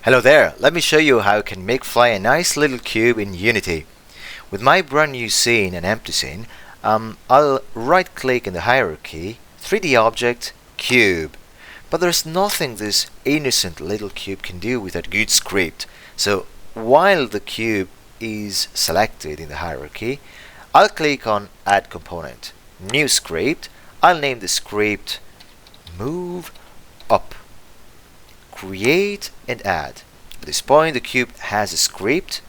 Hello there, let me show you how I can make fly a nice little cube in Unity. With my brand new scene, an empty scene, I'll right click in the hierarchy, 3D object, cube. But there's nothing this innocent little cube can do with a good script. So while the cube is selected in the hierarchy, I'll click on add component, new script. I'll name the script move up. Create and add. At this point the cube has a script,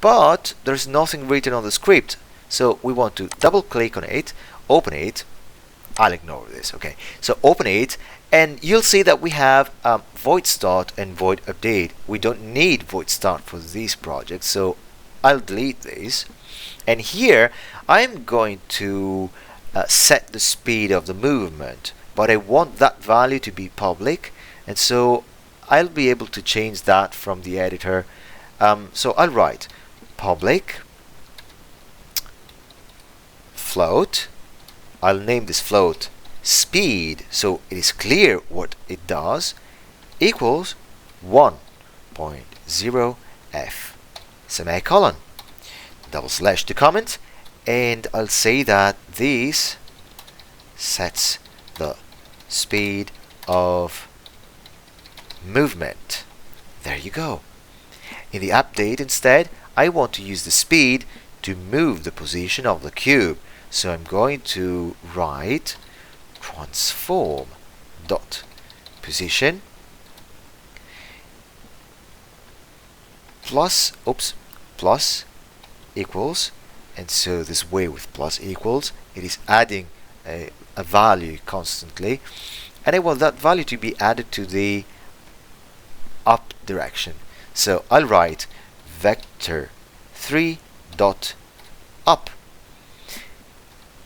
but there's nothing written on the script, so we want to double click on it, open it. I'll ignore this, okay, so open it and you'll see that we have void start and void update. We don't need void start for this project, so I'll delete this. And here I'm going to set the speed of the movement, but I want that value to be public, and so I'll be able to change that from the editor. So I'll write public float. I'll name this float speed so it is clear what it does, equals 1.0 f semicolon, double slash the comment, and I'll say that this sets the speed of movement. There you go. In the update instead, I want to use the speed to move the position of the cube, so I'm going to write transform.position plus equals, and so this way with plus equals, it is adding a value constantly, and I want that value to be added to the up direction. So I'll write vector 3 dot up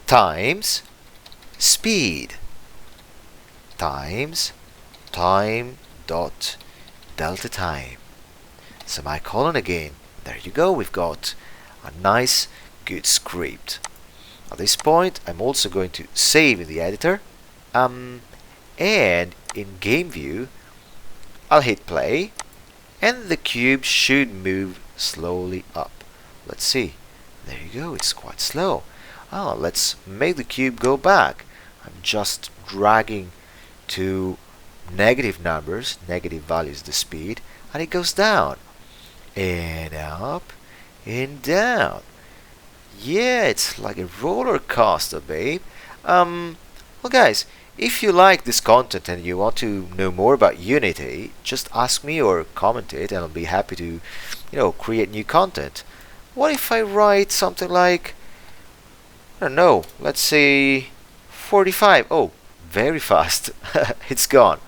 times speed times time dot delta time, semicolon again. There you go, we've got a nice good script. At this point I'm also going to save in the editor, and in game view I'll hit play and the cube should move slowly up. Let's see, there you go, it's quite slow. Let's make the cube go back. I'm just dragging to negative numbers, negative values the speed, and it goes down and up and down. Yeah, it's like a roller coaster, babe. Well guys, if you like this content and you want to know more about Unity, just ask me or comment it and I'll be happy to, create new content. What if I write something like, I don't know, let's say 45. Oh, very fast. It's gone.